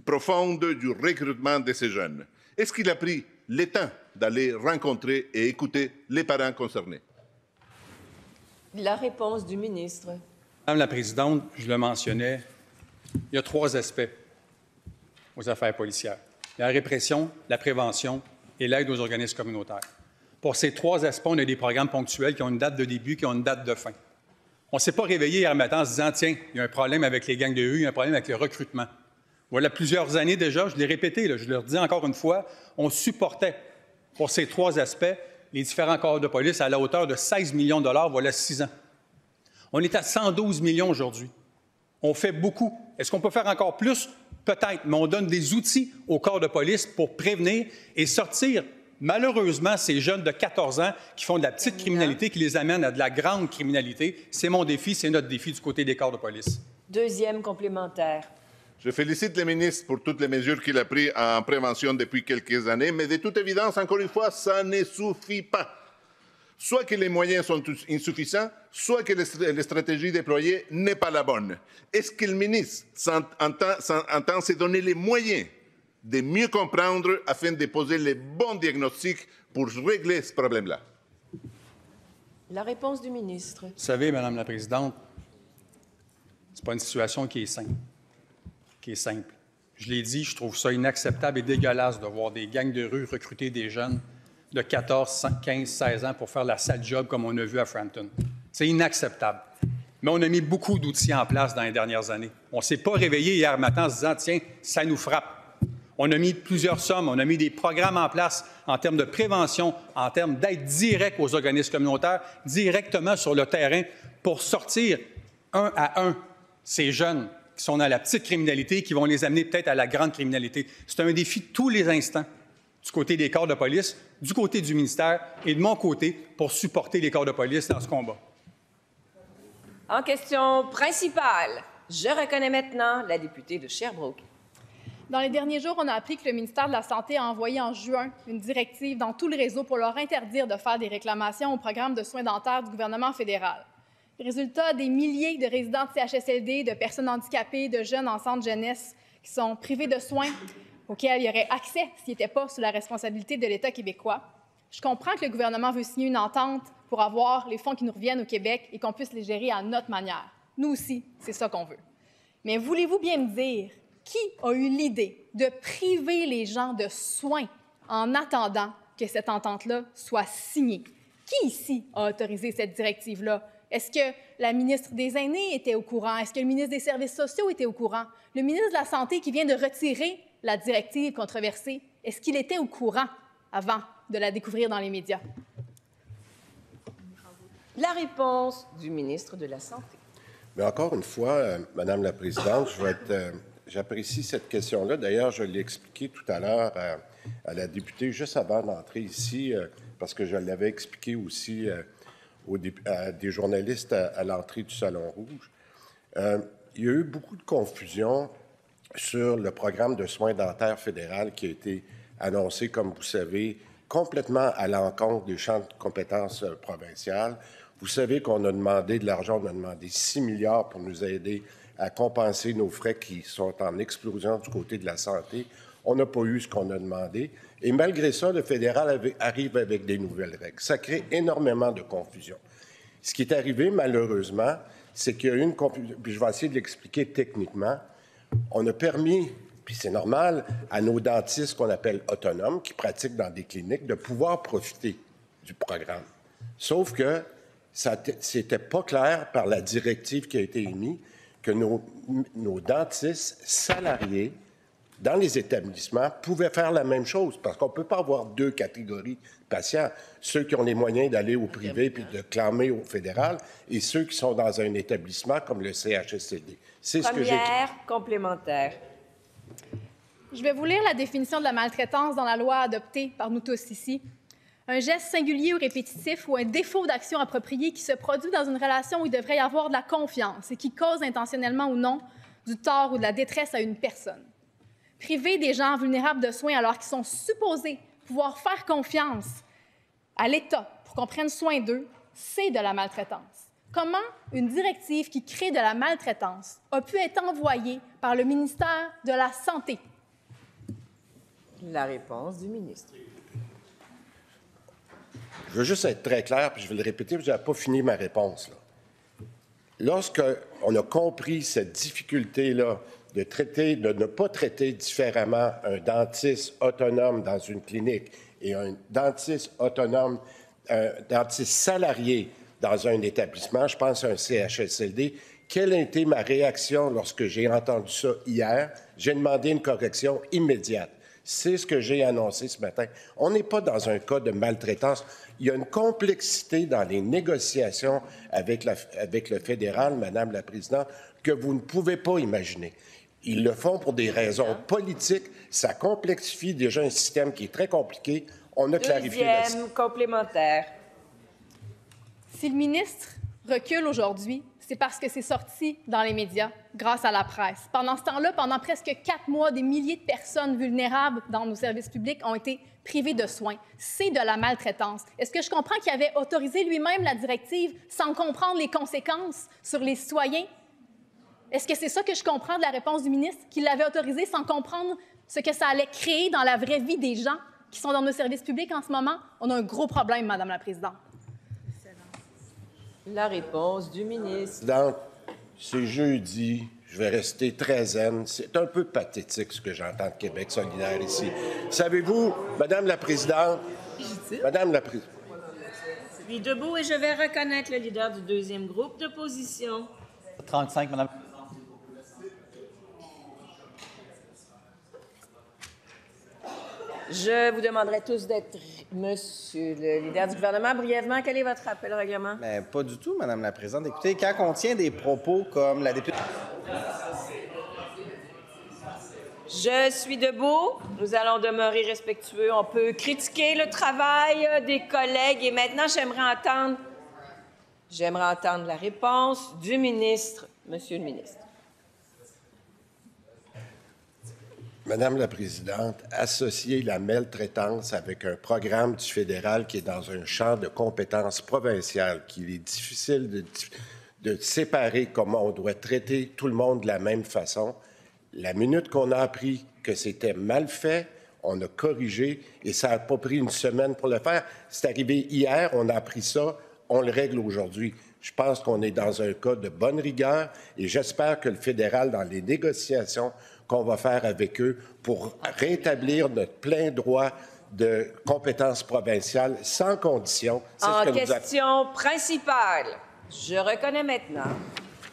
Speaker 11: profondes du recrutement de ces jeunes. Est-ce qu'il a pris le temps d'aller rencontrer et écouter les parents concernés?
Speaker 1: La réponse du ministre.
Speaker 12: Madame la Présidente, je le mentionnais, il y a 3 aspects aux affaires policières. La répression, la prévention et l'aide aux organismes communautaires. Pour ces 3 aspects, on a des programmes ponctuels qui ont une date de début, qui ont une date de fin. On ne s'est pas réveillé hier matin en se disant « Tiens, il y a un problème avec les gangs de rue, il y a un problème avec le recrutement. » Voilà plusieurs années déjà, je l'ai répété, je le redis encore une fois, on supportait pour ces 3 aspects les différents corps de police à la hauteur de 16 millions de dollars, voilà 6 ans. On est à 112 millions aujourd'hui. On fait beaucoup. Est-ce qu'on peut faire encore plus? Peut-être, mais on donne des outils aux corps de police pour prévenir et sortir, malheureusement, ces jeunes de 14 ans qui font de la petite criminalité, qui les amènent à de la grande criminalité. C'est mon défi, c'est notre défi du côté des corps de police.
Speaker 1: Deuxième complémentaire.
Speaker 11: Je félicite le ministre pour toutes les mesures qu'il a prises en prévention depuis quelques années, mais de toute évidence, encore une fois, ça ne suffit pas. Soit que les moyens sont insuffisants, soit que la stratégie déployée n'est pas la bonne. Est-ce que le ministre entend se donner les moyens de mieux comprendre afin de poser les bons diagnostics pour régler ce problème-là?
Speaker 1: La réponse du ministre.
Speaker 12: Vous savez, Madame la Présidente, ce n'est pas une situation qui est simple. Je l'ai dit, je trouve ça inacceptable et dégueulasse de voir des gangs de rue recruter des jeunes de 14, 15, 16 ans pour faire la sale job comme on a vu à Frampton. C'est inacceptable. Mais on a mis beaucoup d'outils en place dans les dernières années. On ne s'est pas réveillé hier matin en se disant « Tiens, ça nous frappe ». On a mis plusieurs sommes, on a mis des programmes en place en termes de prévention, en termes d'aide directe aux organismes communautaires, directement sur le terrain pour sortir un à un ces jeunes qui sont dans la petite criminalité, qui vont les amener peut-être à la grande criminalité. C'est un défi tous les instants du côté des corps de police, du côté du ministère et de mon côté pour supporter les corps de police dans ce combat.
Speaker 1: En question principale, je reconnais maintenant la députée de Sherbrooke.
Speaker 13: Dans les derniers jours, on a appris que le ministère de la Santé a envoyé en juin une directive dans tout le réseau pour leur interdire de faire des réclamations au programme de soins dentaires du gouvernement fédéral. Résultat, des milliers de résidents de CHSLD, de personnes handicapées, de jeunes en centre jeunesse qui sont privés de soins auxquels il y aurait accès s'ils n'étaient pas sous la responsabilité de l'État québécois. Je comprends que le gouvernement veut signer une entente pour avoir les fonds qui nous reviennent au Québec et qu'on puisse les gérer à notre manière. Nous aussi, c'est ça qu'on veut. Mais voulez-vous bien me dire qui a eu l'idée de priver les gens de soins en attendant que cette entente-là soit signée? Qui ici a autorisé cette directive-là? Est-ce que la ministre des Aînés était au courant? Est-ce que le ministre des Services sociaux était au courant? Le ministre de la Santé qui vient de retirer la directive controversée, est-ce qu'il était au courant avant de la découvrir dans les médias?
Speaker 1: La réponse du ministre de la Santé.
Speaker 6: Mais encore une fois, Madame la Présidente, j'apprécie cette question-là. D'ailleurs, je l'ai expliqué tout à l'heure à la députée juste avant d'entrer ici, parce que je l'avais expliqué aussi à des journalistes à l'entrée du Salon Rouge. Il y a eu beaucoup de confusion sur le programme de soins dentaires fédéral qui a été annoncé, comme vous savez, complètement à l'encontre des champs de compétences provinciales. Vous savez qu'on a demandé de l'argent, on a demandé 6 milliards pour nous aider à compenser nos frais qui sont en explosion du côté de la santé. On n'a pas eu ce qu'on a demandé. Et malgré ça, le fédéral arrive avec des nouvelles règles. Ça crée énormément de confusion. Ce qui est arrivé, malheureusement, c'est qu'il y a eu une confusion. Puis je vais essayer de l'expliquer techniquement. On a permis, puis c'est normal, à nos dentistes qu'on appelle autonomes, qui pratiquent dans des cliniques, de pouvoir profiter du programme. Sauf que c'était pas clair par la directive qui a été émise que nos dentistes salariés dans les établissements pouvaient faire la même chose, parce qu'on ne peut pas avoir deux catégories de patients, ceux qui ont les moyens d'aller au privé puis de clamer au fédéral, et ceux qui sont dans un établissement comme le CHSLD. C'est ce que j'ai...
Speaker 1: Première complémentaire.
Speaker 13: Je vais vous lire la définition de la maltraitance dans la loi adoptée par nous tous ici. Un geste singulier ou répétitif ou un défaut d'action appropriée qui se produit dans une relation où il devrait y avoir de la confiance et qui cause intentionnellement ou non du tort ou de la détresse à une personne. Priver des gens vulnérables de soins alors qu'ils sont supposés pouvoir faire confiance à l'État pour qu'on prenne soin d'eux, c'est de la maltraitance. Comment une directive qui crée de la maltraitance a pu être envoyée par le ministère de la Santé?
Speaker 1: La réponse du ministre.
Speaker 6: Je veux juste être très clair, puis je vais le répéter, parce que je n'ai pas fini ma réponse. Lorsqu'on a compris cette difficulté-là de ne pas traiter différemment un dentiste autonome dans une clinique et un dentiste autonome, un dentiste salarié dans un établissement, je pense à un CHSLD, quelle a été ma réaction lorsque j'ai entendu ça hier? J'ai demandé une correction immédiate. C'est ce que j'ai annoncé ce matin. On n'est pas dans un cas de maltraitance. Il y a une complexité dans les négociations avec le fédéral, Madame la Présidente, que vous ne pouvez pas imaginer. Ils le font pour des raisons politiques. Ça complexifie déjà un système qui est très compliqué. On a clarifié la situation.
Speaker 1: Deuxième complémentaire.
Speaker 13: Si le ministre recule aujourd'hui, c'est parce que c'est sorti dans les médias grâce à la presse. Pendant ce temps-là, pendant presque 4 mois, des milliers de personnes vulnérables dans nos services publics ont été privées de soins. C'est de la maltraitance. Est-ce que je comprends qu'il avait autorisé lui-même la directive sans comprendre les conséquences sur les citoyens? Est-ce que c'est ça que je comprends de la réponse du ministre, qu'il l'avait autorisé sans comprendre ce que ça allait créer dans la vraie vie des gens qui sont dans nos services publics en ce moment? On a un gros problème, Madame la Présidente.
Speaker 1: La réponse du ministre.
Speaker 6: C'est jeudi. Je vais rester très zen. C'est un peu pathétique ce que j'entends de Québec solidaire ici. Savez-vous, Madame la Présidente, Madame la Présidente...
Speaker 14: Je suis debout et je vais reconnaître le leader du deuxième groupe d'opposition.
Speaker 5: 35, Madame.
Speaker 1: Je vous demanderai tous d'être, Monsieur le leader du gouvernement, brièvement, quel est votre rappel au règlement?
Speaker 4: Mais pas du tout, Madame la Présidente. Écoutez, quand on tient des propos comme la députée...
Speaker 1: Je suis debout. Nous allons demeurer respectueux. On peut critiquer le travail des collègues. Et maintenant, j'aimerais entendre la réponse du ministre. Monsieur le ministre.
Speaker 6: Madame la Présidente, associer la maltraitance avec un programme du fédéral qui est dans un champ de compétences provinciales, qu'il est difficile de séparer comment on doit traiter tout le monde de la même façon, la minute qu'on a appris que c'était mal fait, on a corrigé et ça n'a pas pris une semaine pour le faire. C'est arrivé hier, on a appris ça, on le règle aujourd'hui. Je pense qu'on est dans un cas de bonne rigueur et j'espère que le fédéral, dans les négociations qu'on va faire avec eux pour rétablir notre plein droit de compétences provinciales sans condition.
Speaker 1: En question principale, je reconnais maintenant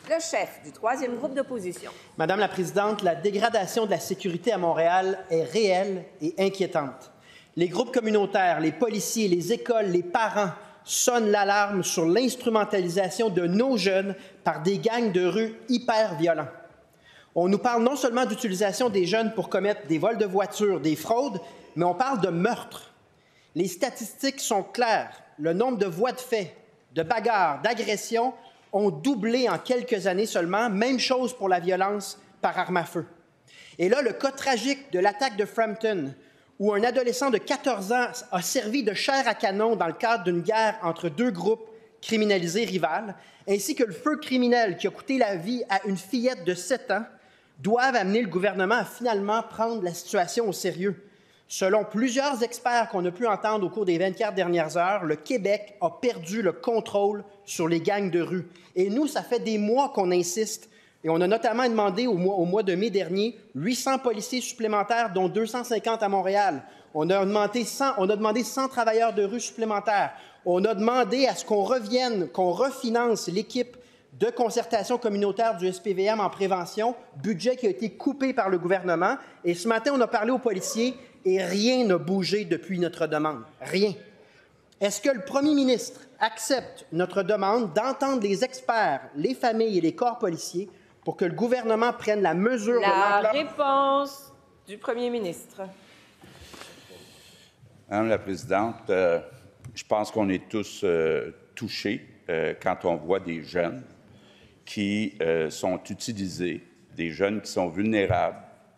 Speaker 1: le chef du troisième groupe d'opposition.
Speaker 15: Madame la Présidente, la dégradation de la sécurité à Montréal est réelle et inquiétante. Les groupes communautaires, les policiers, les écoles, les parents sonnent l'alarme sur l'instrumentalisation de nos jeunes par des gangs de rue hyper violents. On nous parle non seulement d'utilisation des jeunes pour commettre des vols de voitures, des fraudes, mais on parle de meurtres. Les statistiques sont claires. Le nombre de voies de fait, de bagarres, d'agressions ont doublé en quelques années seulement. Même chose pour la violence par arme à feu. Et là, le cas tragique de l'attaque de Frampton, où un adolescent de 14 ans a servi de chair à canon dans le cadre d'une guerre entre deux groupes criminalisés rivales, ainsi que le feu criminel qui a coûté la vie à une fillette de 7 ans, doivent amener le gouvernement à finalement prendre la situation au sérieux. Selon plusieurs experts qu'on a pu entendre au cours des 24 dernières heures, le Québec a perdu le contrôle sur les gangs de rue. Et nous, ça fait des mois qu'on insiste. Et on a notamment demandé au mois de mai dernier 800 policiers supplémentaires, dont 250 à Montréal. On a demandé 100 travailleurs de rue supplémentaires. On a demandé à ce qu'on revienne, qu'on refinance l'équipe de concertation communautaire du SPVM en prévention, budget qui a été coupé par le gouvernement. Et ce matin, on a parlé aux policiers et rien n'a bougé depuis notre demande. Rien. Est-ce que le premier ministre accepte notre demande d'entendre les experts, les familles et les corps policiers pour que le gouvernement prenne la mesure de l'ampleur?
Speaker 1: La réponse du premier ministre.
Speaker 3: Madame la Présidente, je pense qu'on est tous touchés quand on voit des jeunes qui sont utilisés, des jeunes qui sont vulnérables.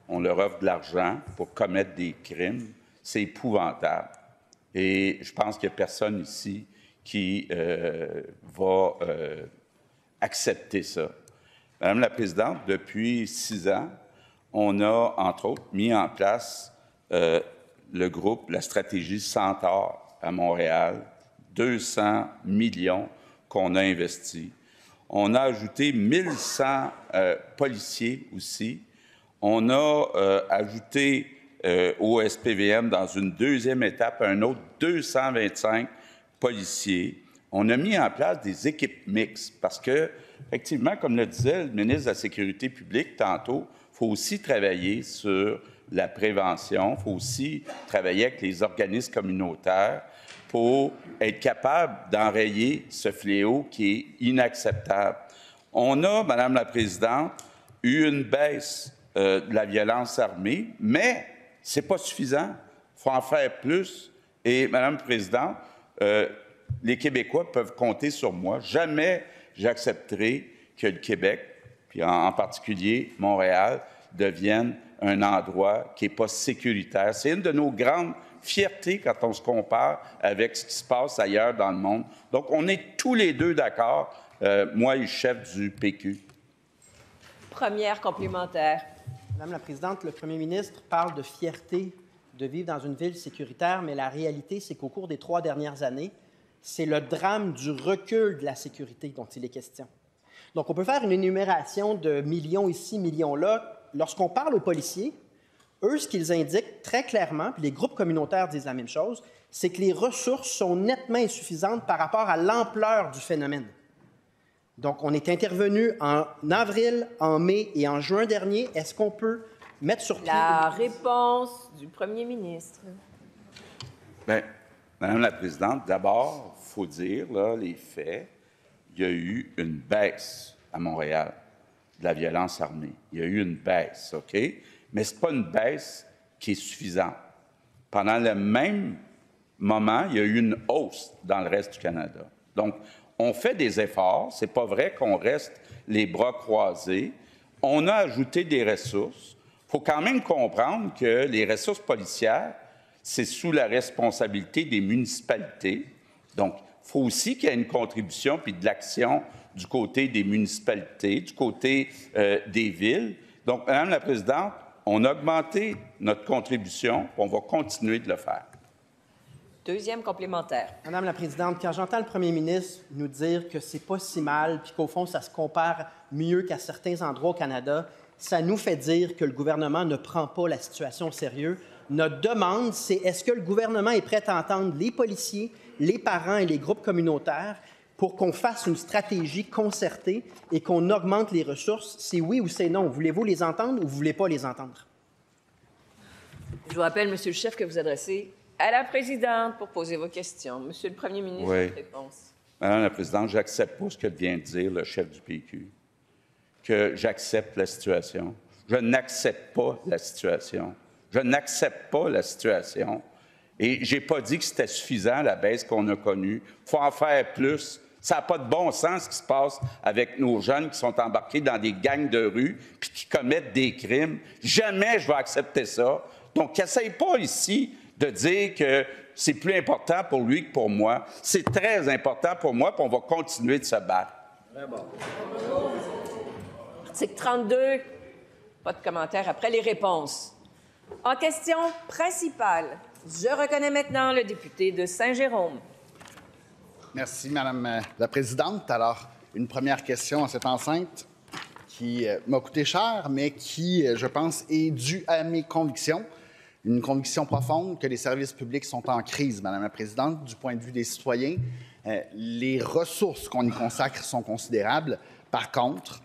Speaker 3: On leur offre de l'argent pour commettre des crimes. C'est épouvantable. Et je pense qu'il n'y a personne ici qui va accepter ça. Madame la Présidente, depuis 6 ans, on a, entre autres, mis en place le groupe, la stratégie Centaure à Montréal, 200 millions qu'on a investis. On a ajouté 1100 policiers aussi. On a ajouté au SPVM, dans une deuxième étape, un autre 225 policiers. On a mis en place des équipes mixtes parce que, effectivement, comme le disait le ministre de la Sécurité publique tantôt, il faut aussi travailler sur la prévention, il faut aussi travailler avec les organismes communautaires pour être capable d'enrayer ce fléau qui est inacceptable. On a, Madame la Présidente, eu une baisse de la violence armée, mais ce n'est pas suffisant. Il faut en faire plus. Et, Madame la Présidente, les Québécois peuvent compter sur moi. Jamais j'accepterai que le Québec, puis en particulier Montréal, devienne un endroit qui n'est pas sécuritaire. C'est une de nos grandes fiertés quand on se compare avec ce qui se passe ailleurs dans le monde. Donc, on est tous les deux d'accord, moi et le chef du PQ.
Speaker 1: Première complémentaire.
Speaker 15: Madame la Présidente, le premier ministre parle de fierté de vivre dans une ville sécuritaire, mais la réalité, c'est qu'au cours des 3 dernières années, c'est le drame du recul de la sécurité dont il est question. Donc, on peut faire une énumération de millions ici, millions là. Lorsqu'on parle aux policiers, eux, ce qu'ils indiquent très clairement, puis les groupes communautaires disent la même chose, c'est que les ressources sont nettement insuffisantes par rapport à l'ampleur du phénomène. Donc, on est intervenu en avril, en mai et en juin dernier. Est-ce qu'on peut mettre sur pied...
Speaker 1: La réponse du premier ministre.
Speaker 3: Bien, Madame la Présidente, d'abord, il faut dire, là, les faits, il y a eu une baisse à Montréal de la violence armée. Il y a eu une baisse, OK? Mais ce n'est pas une baisse qui est suffisante. Pendant le même moment, il y a eu une hausse dans le reste du Canada. Donc, on fait des efforts. Ce n'est pas vrai qu'on reste les bras croisés. On a ajouté des ressources. Il faut quand même comprendre que les ressources policières, c'est sous la responsabilité des municipalités. Donc, il faut aussi qu'il y ait une contribution puis de l'action du côté des municipalités, du côté des villes. Donc, Madame la Présidente, on a augmenté notre contribution, on va continuer de le faire.
Speaker 1: Deuxième complémentaire.
Speaker 15: Madame la Présidente, quand j'entends le premier ministre nous dire que c'est pas si mal, puis qu'au fond, ça se compare mieux qu'à certains endroits au Canada, ça nous fait dire que le gouvernement ne prend pas la situation au sérieux. Notre demande, c'est est-ce que le gouvernement est prêt à entendre les policiers, les parents et les groupes communautaires pour qu'on fasse une stratégie concertée et qu'on augmente les ressources? C'est oui ou c'est non. Voulez-vous les entendre ou vous ne voulez pas les entendre?
Speaker 1: Je vous rappelle, Monsieur le chef, que vous adressez à la présidente pour poser vos questions. Monsieur le premier ministre, votre réponse.
Speaker 3: Madame la Présidente, j'accepte pas ce que vient de dire le chef du PQ, que j'accepte la situation. Je n'accepte pas la situation. Je n'accepte pas la situation. Et je n'ai pas dit que c'était suffisant, la baisse qu'on a connue. Il faut en faire plus. Ça n'a pas de bon sens ce qui se passe avec nos jeunes qui sont embarqués dans des gangs de rue puis qui commettent des crimes. Jamais je vais accepter ça. Donc, n'essaye pas ici de dire que c'est plus important pour lui que pour moi. C'est très important pour moi, puis on va continuer de se battre.
Speaker 1: Article 32, pas de commentaire après les réponses. En question principale, je reconnais maintenant le député de Saint-Jérôme.
Speaker 16: Merci, Madame la Présidente. Alors, une première question à cette enceinte qui m'a coûté cher, mais qui, je pense, est due à mes convictions. Une conviction profonde que les services publics sont en crise, Madame la Présidente, du point de vue des citoyens. Les ressources qu'on y consacre sont considérables. Par contre,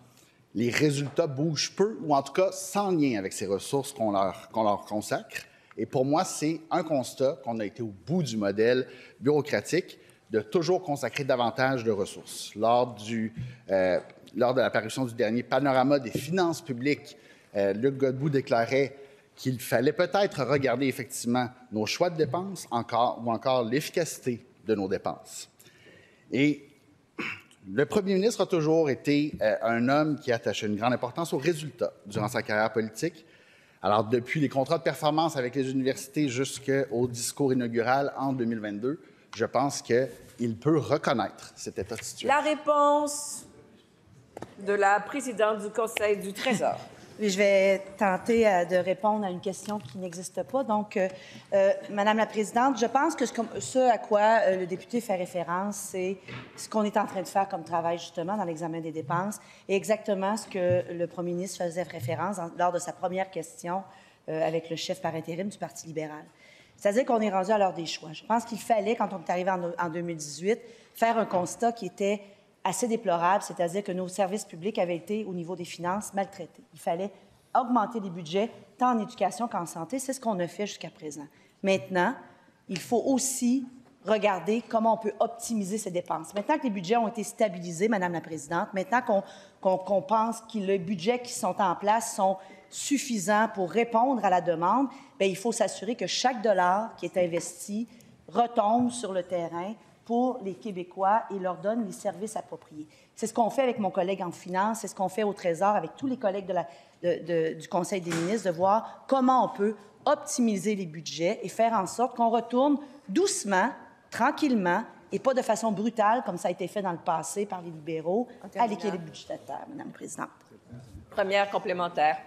Speaker 16: les résultats bougent peu, ou en tout cas sans lien avec ces ressources qu'on leur consacre. Et pour moi, c'est un constat qu'on a été au bout du modèle bureaucratique de toujours consacrer davantage de ressources. Lors de la parution du dernier panorama des finances publiques, Luc Godbout déclarait qu'il fallait peut-être regarder effectivement nos choix de dépenses ou encore l'efficacité de nos dépenses. Et le premier ministre a toujours été un homme qui attachait une grande importance aux résultats durant sa carrière politique. Alors, depuis les contrats de performance avec les universités jusqu'au discours inaugural en 2022, je pense qu'il peut reconnaître cet état de situation.
Speaker 1: La réponse de la présidente du Conseil du Trésor.
Speaker 17: Oui, je vais tenter de répondre à une question qui n'existe pas. Donc, Madame la Présidente, je pense que ce à quoi le député fait référence, c'est ce qu'on est en train de faire comme travail, justement, dans l'examen des dépenses, et exactement ce que le premier ministre faisait référence lors de sa première question avec le chef par intérim du Parti libéral. C'est-à-dire qu'on est rendu à l'heure des choix. Je pense qu'il fallait, quand on est arrivé en 2018, faire un constat qui était assez déplorable, c'est-à-dire que nos services publics avaient été, au niveau des finances, maltraités. Il fallait augmenter les budgets, tant en éducation qu'en santé. C'est ce qu'on a fait jusqu'à présent. Maintenant, il faut aussi regarder comment on peut optimiser ces dépenses. Maintenant que les budgets ont été stabilisés, Madame la Présidente, maintenant qu'on pense que les budgets qui sont en place sont suffisants pour répondre à la demande, bien, il faut s'assurer que chaque dollar qui est investi retombe sur le terrain pour les Québécois et leur donne les services appropriés. C'est ce qu'on fait avec mon collègue en finance, c'est ce qu'on fait au Trésor avec tous les collègues du Conseil des ministres, de voir comment on peut optimiser les budgets et faire en sorte qu'on retourne doucement, tranquillement, et pas de façon brutale, comme ça a été fait dans le passé par les libéraux, à l'équilibre budgétaire, Madame la Présidente.
Speaker 1: Première complémentaire.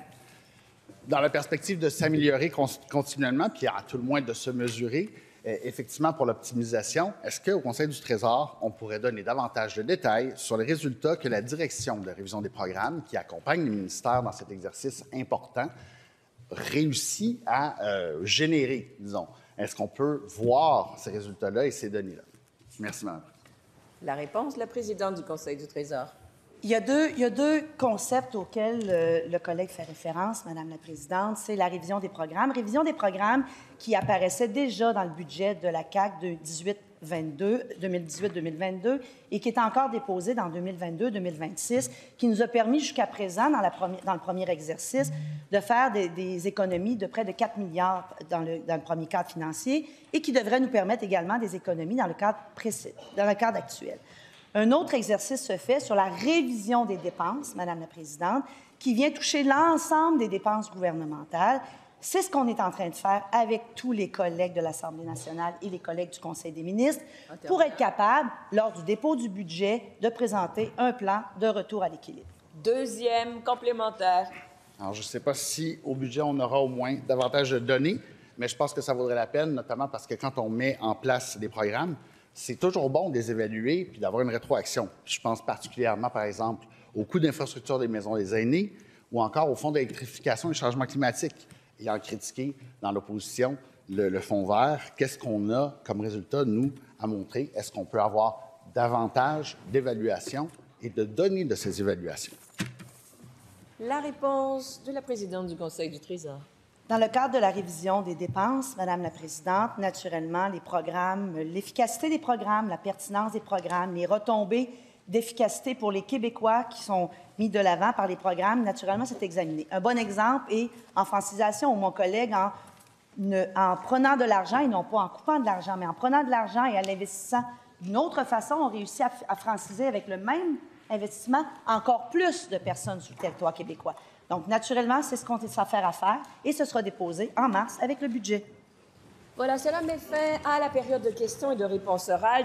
Speaker 16: Dans la perspective de s'améliorer continuellement, puis à tout le moins de se mesurer, effectivement, pour l'optimisation, est-ce qu'au Conseil du Trésor, on pourrait donner davantage de détails sur les résultats que la direction de révision des programmes, qui accompagne les ministères dans cet exercice important, réussit à générer, disons? Est-ce qu'on peut voir ces résultats-là et ces données-là? Merci, Madame.
Speaker 1: La réponse de la présidente du Conseil du Trésor.
Speaker 17: Il y a deux concepts auxquels le collègue fait référence, Madame la Présidente. C'est la révision des programmes. Révision des programmes qui apparaissait déjà dans le budget de la CAQ de 2018-2022 et qui est encore déposé dans 2022-2026, qui nous a permis jusqu'à présent, dans le premier exercice, de faire des économies de près de 4 milliards dans le premier cadre financier et qui devrait nous permettre également des économies dans le cadre actuel. Un autre exercice se fait sur la révision des dépenses, Madame la Présidente, qui vient toucher l'ensemble des dépenses gouvernementales. C'est ce qu'on est en train de faire avec tous les collègues de l'Assemblée nationale et les collègues du Conseil des ministres pour être capable, lors du dépôt du budget, de présenter un plan de retour à l'équilibre.
Speaker 14: Deuxième complémentaire.
Speaker 16: Alors, je ne sais pas si au budget, on aura au moins davantage de données, mais je pense que ça vaudrait la peine, notamment parce que quand on met en place des programmes, c'est toujours bon de les évaluer puis d'avoir une rétroaction. Je pense particulièrement, par exemple, au coût d'infrastructure des maisons des aînés ou encore au fonds d'électrification et changement climatique. Ayant critiqué dans l'opposition le fonds vert, qu'est-ce qu'on a comme résultat, nous, à montrer? Est-ce qu'on peut avoir davantage d'évaluations et de données de ces évaluations?
Speaker 1: La réponse de la présidente du Conseil du Trésor.
Speaker 17: Dans le cadre de la révision des dépenses, Madame la présidente, naturellement, les programmes, l'efficacité des programmes, la pertinence des programmes, les retombées d'efficacité pour les Québécois qui sont mis de l'avant par les programmes, naturellement, c'est examiné. Un bon exemple est en francisation, où mon collègue, en prenant de l'argent, et non pas en coupant de l'argent, mais en prenant de l'argent et en l'investissant d'une autre façon, on réussit à franciser avec le même investissement encore plus de personnes sur le territoire québécois. Donc, naturellement, c'est ce qu'on s'affaire à faire et ce sera déposé en mars avec le budget.
Speaker 1: Voilà, cela met fin à la période de questions et de réponses orales.